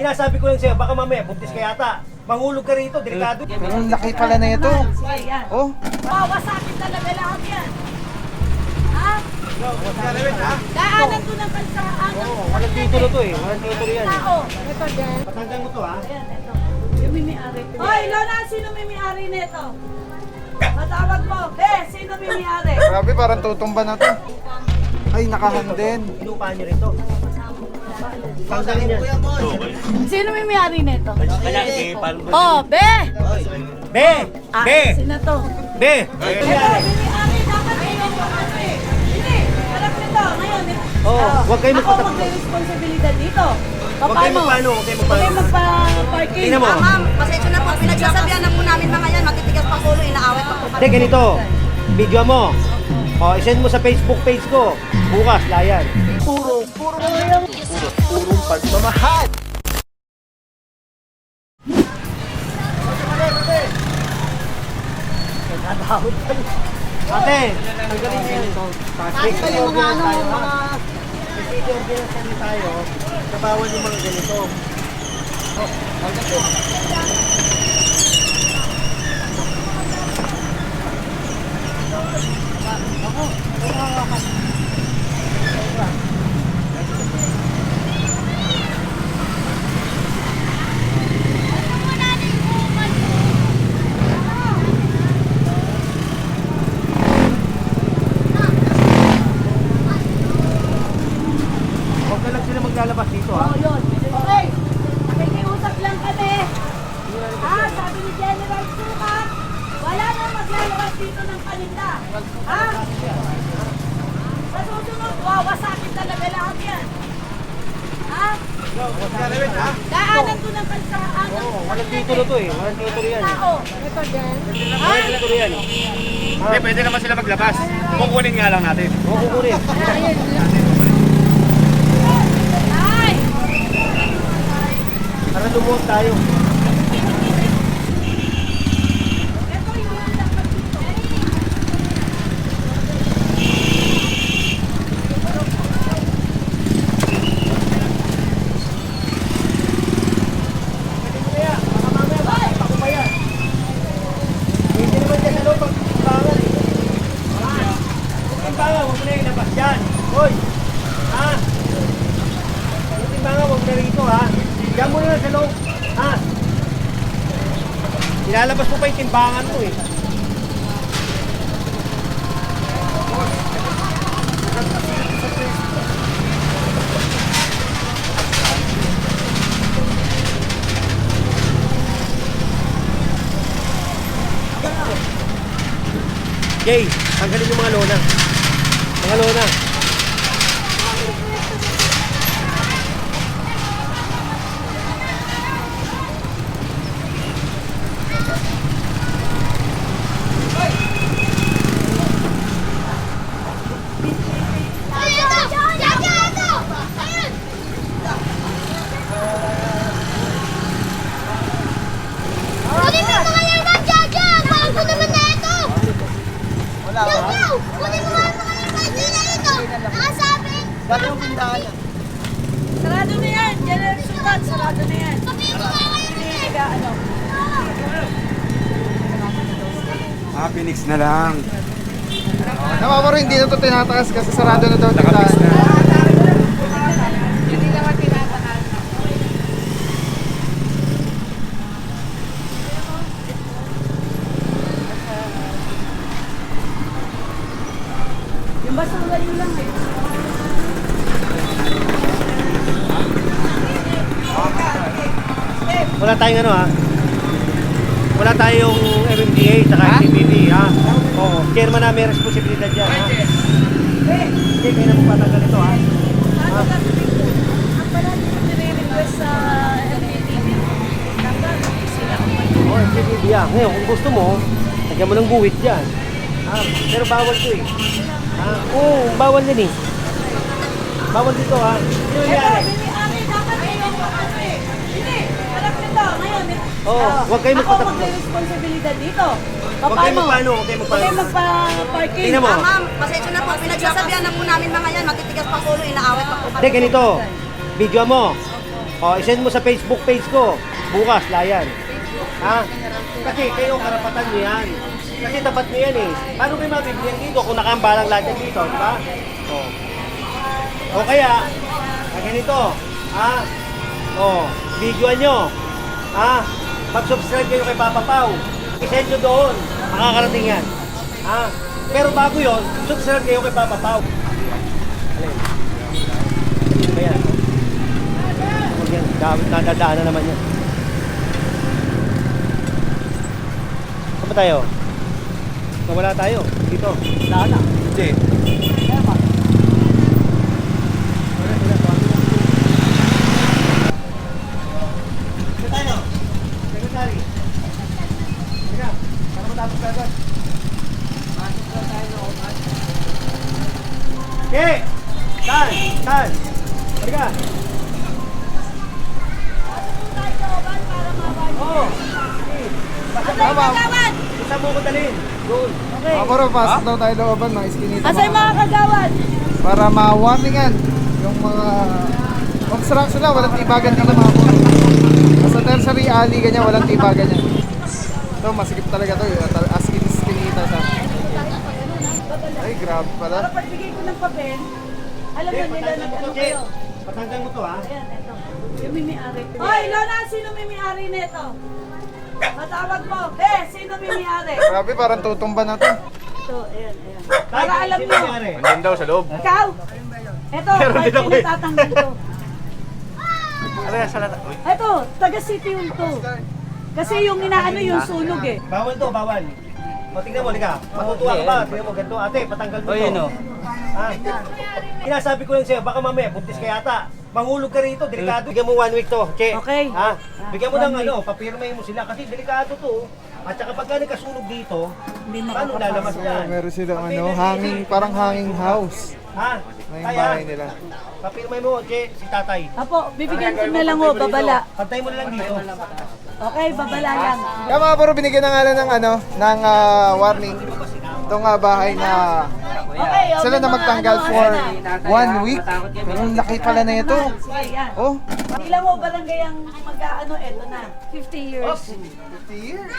Sinasabi ko lang sa'yo, baka mamaya buntis ka yata. Mahulog ka rito, delikado. Pero ang laki pala na ito. Oh. Wawasakin talaga lahat yan. Ha? Daanan ko ng kalsaan. Walang titulo to eh. Walang titulo yan. Tao. Ito din. Patandaan mo to ha. Ayan, ito. Yung may-ari. Hoy, Lola, sino may-ari nito? Matawag mo. Sino may-ari? Grabe, parang tutumba na to. Ay, nakahanden. Inupaan nyo rito. Tanggalin niya. Sino may-ari nito? Malaki, parang... Oh, Be! Be! Be! Sino to? Be! May-ari, dapat kayong makasri. Hindi, alam nito. Ngayon, Huwag kayo ako magpatakbo. magre-responsibilidad dito. Huwag kayo magpaano, huwag kayo Huwag kayo magpaano. magpa-parking. Tingnan mo. Ma'am, pasensya na po. Pinagsasabihan na po namin mga yan. Matitigas pa ulo, inaawat pa po. Hindi, ganito. Video mo. I-send mo sa Facebook page ko. Bukas, layan. Puro pagmamahal. Ate, tanggalin niyo yan. Safety ordinance tayo ha. Safety ordinance tayo. Nabawal yung mga ganito. Huwag na lang sila maglalabas dito ha. Oh, yun. Okay. Nakikiusap lang kami. Sabi ni General Sukat, wala nang maglalabas dito ng paninda. Sa susunod, wawasakin talaga lahat yan. Daanan ko ng kalsaan. Walang titulo to eh. Walang titulo yan. Tao. Ito din. Walang titulo yan. Hindi, pwede naman sila maglabas. Kukunin nga lang natin. Oo, kukunin. Ay! Para lumuot tayo. Ito yung dapat dito. Kaya, baka mamaya, baka pakumayan. Hindi naman dyan sa loob ang timbangan eh. Yung timbangan, huwag mo na ilabas dyan. Hoy! Ha? Yung timbangan, huwag na rito ha. Diyan mo na lang sa loob. Ha? Ilalabas mo pa yung timbangan mo eh. Jay, tanggalin yung mga lona. Mga lona. Kunin mo mga yan ng Jaja! Mahal ko naman na ito! Yaw! Kunin mo mga yan na ito! Nakasabi! Sarado na yan. General Sukat, sarado na yan. Sabihin mo mga yan Hindi, ano. Phoenix na lang. Namamaro, hindi na ito tinataas kasi sarado na daw Nakapix tindahan. na. Yung basura yun lang eh. Wala tayong ano ha. Wala tayong MMDA saka CBB ha. Oo, chairman na may responsibilidad dyan ha. Hindi, kayo na po patanggal ito ha. Ano gagawin ko? Ang pala nire-request sa LTTV. Tanggal, sila ang Oo, CBB ha. Ngayon, kung gusto mo, lagyan mo ng guhit dyan. Ha? Pero bawal to eh. Ha? Oo, bawal din eh. Bawal dito ha. Hindi Ito, nangyari. may-ari, dapat kayong makasri. Hindi, alam nito. Ngayon, Oo, huwag kayo ako magpatakbo. magre-responsibilidad dito. Huwag kayo magpaano, huwag kayo Huwag kayo magpaano. magpa-parking. Tingnan mo. Ma'am, pasensya na po. Pinagsasabihan na po namin mga yan. Matitigas pa ulo, inaawat pa po. Hindi, ganito. Video mo. O, isend mo sa Facebook page ko. Bukas, layan. Ha? Kasi kayo, karapatan nyo yan. Kasi tapat nyo yan eh. Paano kayo mabibigyan dito kung nakaambalang lahat yan dito, di ba? O kaya, ganito. Ha? O, videoan nyo. Ha? Mag-subscribe kayo kay Papa Pao. I-send nyo doon. Makakarating yan. Ha? Pero bago yon, subscribe kayo kay Papa Pao. Alin? Ano ba yan? Huwag yan. Nadadaan na naman yan. Saan ba tayo? Nawala tayo. Dito. Daan na. Hindi. Secretary. Teka, para matapos ka agad. Okay! Tan! Teka! Oo! Tama. Isa mo ko dalhin. Doon. Okay. Mga bro, pasok daw tayo looban, mga iskinita. Asa yung mga kagawad? Para ma-warningan yung mga obstruction lang, walang tibagan dito mga bro. Sa tertiary alley, ganyan, walang tibagan yan. Ito, masikip talaga to. As iskinita sa. Ay, grabe pala. Para pagbigay ko ng papel, alam na nila na ano Che, kayo. patanggal mo to ha. Ayan, eto. Yung may-ari. Hoy, Lona, sino may-ari nito? Matawag mo. Sino may-ari? Grabe, parang tutumba na to. Ito, ayan. Para alam Sino nyo. nangyari? Andun daw sa loob. Ikaw! Ito, kahit pinatatanggal ko. Ano yan, salata? Uy. Ito, taga-city yung to. Kasi yung inaano yung sunog eh. Bawal to, bawal. O, tingnan mo, liga. Matutuwa ka ba? Tingnan mo, ganito. Ate, patanggal mo to. Ha? Sinasabi ko lang sa'yo, baka mamaya, buntis ka yata. Manghulog ka rito, delikado. Bigyan mo 1 week to, Che. Okay. Ha? Bigyan mo ng papirmahin mo sila kasi delikado to. At saka pagka nagkasunog dito, paano lalabas yan? Meron silang hanging, parang hanging house Ha? na yung bahay nila. Papirmahin mo, Che, si tatay. Apo, bibigyan ko na lang ho, babala. Pantay mo na lang dito. Okay, babala lang. Kaya mga bro, binigyan na nga lang ng warning. Itong bahay na Okay, sila na mga magtanggal ano, for ayan na. 1 week. Pero ang laki pala na ito. Sige, yan. Oh, Ilan mo barangay ang mag-ano, eto na. 50 years. 50 years.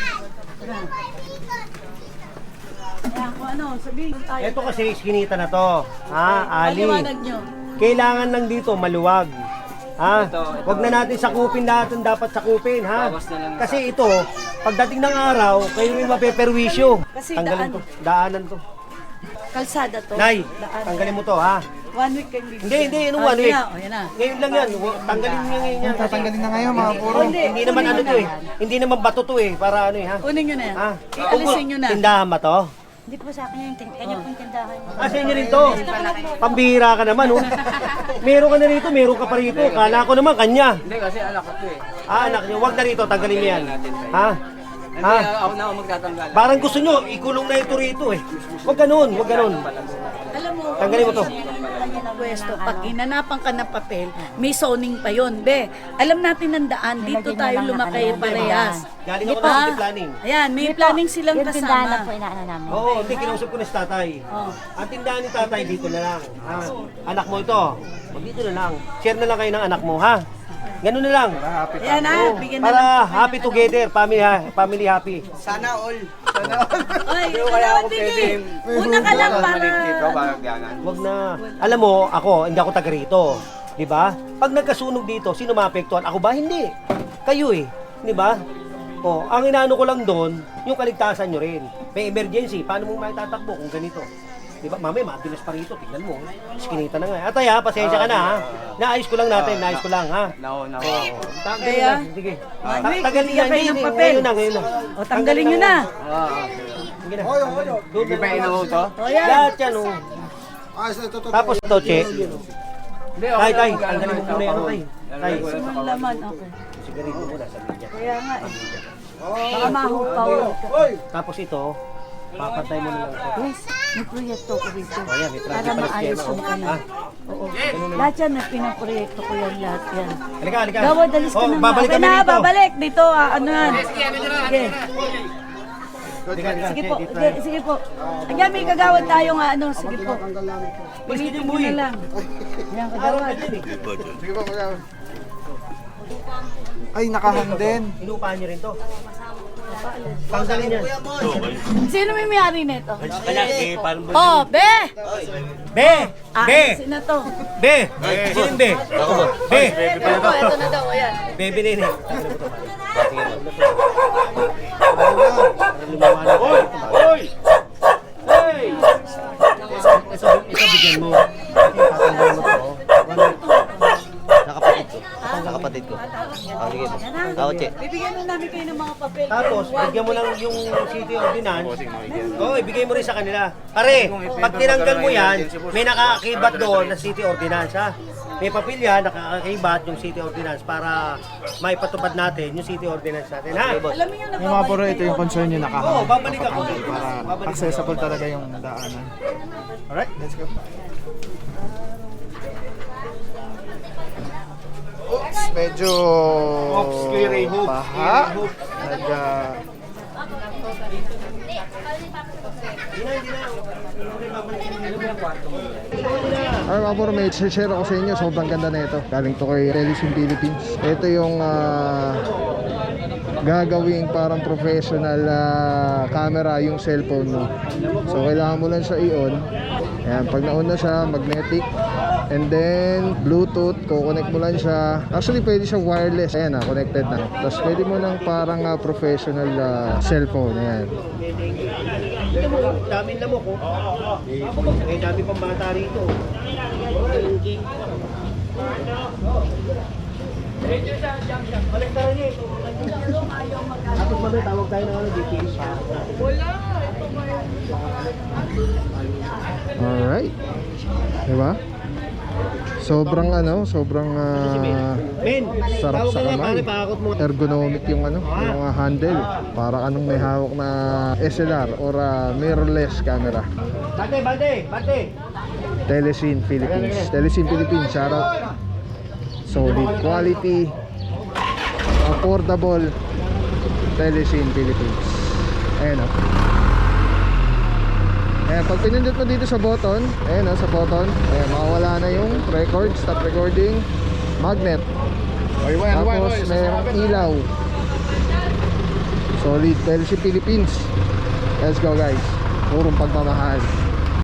Ayan, kung ano, sabihin tayo. Ito kasi iskinita na to. Ha, Ali? Paliwanag nyo. Kailangan lang dito maluwag. Ha? Huwag na natin sakupin lahat ng dapat sakupin, ha? Kasi ito, pagdating ng araw, kayo rin mapeperwisyo. Kasi Tanggalin daan. to, daanan to. Kalsada to. Nay, Daan. tanggalin mo to, ha? 1 week kayo Hindi, anong 1 week? Ayan na. Ngayon lang yan, tanggalin niyo ngayon yan. Kasi Tatanggalin na ngayon mga puro. hindi naman ano to eh. Hindi naman bato to eh, para ano eh, ha? Kunin nyo na yan. Ha? Ialisin nyo na. Tindahan ba to? Hindi po sa akin yung kanya pong tindahan. Sa inyo rin to. Pambihira ka naman, oh. Meron ka na rito, meron ka pa rito. Kala ko naman, kanya. Hindi kasi anak ko to eh. Anak niyo, wag na rito, tanggalin niyo yan. Ha? Hindi Ha? ako na ako magtatanggal. Parang gusto nyo, ikulong na ito rito eh. Wag ganun, wag ganun. Alam mo, Tanggalin mo to. pwesto, pag inanapan ka ng papel, may zoning pa yun. Be, alam natin ang daan, dito tayo lumaki parehas. Galing ako Di ba? ng city planning. Ayan, may planning silang Yung tindahan lang kasama. po inaano namin. Oo, hindi, kinausap ko na si tatay. Oh. Ang tindahan ni tatay, dito na lang. Ha? Anak mo ito, wag dito na lang. Share na lang kayo ng anak mo, ha? Ganun na lang. Ayan na, bigyan na Para lang. happy together, family happy. Sana all. Ay, Hindi ko kaya ako pwede. Una ka lang para... Malik dito, parang ganan. Wag na. Alam mo, ako, hindi ako taga rito. Di ba? Pag nagkasunog dito, sino maapektuhan? Ako ba? Hindi. Kayo eh. Di ba? Oh, ang inaano ko lang doon, yung kaligtasan nyo rin. May emergency, paano mo maitatakbo kung ganito? Di ba? Mamaya, madulas pa rito. Tignan mo. Skinita na nga. Atay ha, pasensya ka na ha. Naayos ko lang natin, naayos ko lang ha. Nako. Tanggalin na. Sige. Tanggalin na. bigyan kayo ng papel. Ngayon na. O, tanggalin nyo na. Sige na. Doon Hindi na ba lang. inuho to? O, yan. Lahat yan oh. Tapos ito, Che. Hindi, Tay, tay, ako tanggalin mo muna yan, tay. Tay. Yung laman, okay. Sigarin mo muna sa media. Kaya nga eh. Baka mahupaw. Tapos ito, papatay mo na lang ito. Yes, may proyekto ko dito. O yan, may Para project pala maayos siya. yung ano. Ha? Oo. Lahat yan, pinaproyekto ko yan lahat yan. Halika, halika. Gawad, dalis ka Oh, na. babalik Okay kami na, dito. babalik. Dito, ano yan. Sige. Halika, halika. Sige Che, po, dito sige, tayo. sige po. Ayan, may kagawad tayo nga, ano, sige po. Pilitin Pilitin mo mo na eh. lang. Ayan, Araw kagawad. ka dyan eh. Sige po, magkakaroon. Ay, nakahang din. Inupahan nyo rin to. Tanggalin yan. Sino may may-ari nito? Kanya, parang Oh, be! Be! Ah, Be! sino to? Be! Sino yung be? Be! Ito na daw, ayan. Bebe na yun eh. Hoy! Hey! Ito bigyan mo. Tatanggalin mo to. Nakapatid ko. Sige mo. Ako, che. Bibigyan na namin kayo ng mga papel. Tapos, bigyan mo lang yung city ordinance. Oo, ibigay mo rin sa kanila. Pare, pag tinanggal mo yan, may nakaakibat doon na city ordinance, ha? May papel yan, nakaakibat yung city ordinance para maipatupad natin yung city ordinance natin, ha? Alam mo yung Yung mga puro, ito yung concern nyo, Oo, nakahang. babalik ako. Para accessible talaga yung daanan. Alright, let's go. Oops, medyo baha. Alright mga puro, may share ako sa inyo. Sobrang ganda na ito. Galing to kay Telesim Philippines. Ito yung gagawing parang professional camera yung cellphone mo. So kailangan mo lang siya i-on. Ayan, pag na-on na siya, magnetic. And then Bluetooth, kukonect mo lang siya. Actually pwede siya wireless. Ayan na, connected na. Tapos pwede mo ng parang professional cellphone. Ayan. Daming lamok, oh. Eh, dami pang bata rito. Baliktaran niya ito. Tapos mamaya tawag tayo ng DPS. Alright. Diba? Sobrang Men, sarap tawag sa ka nga, kamay. pare, pakakot mo. Ergonomic yung yung handle. Para anong may hawak na SLR or mirrorless camera. Bate! Telesim Philippines. Telesim Philippines, shoutout. Solid quality, affordable. Telesim Philippines. Ayan o. Ayan, pag pinindot mo dito sa button, ayan o, sa button, ayan, makawala na yung record, stop recording, magnet. Tapos mayroong ilaw. Solid. Telesim Philippines. Let's go guys. Purong pagmamahal.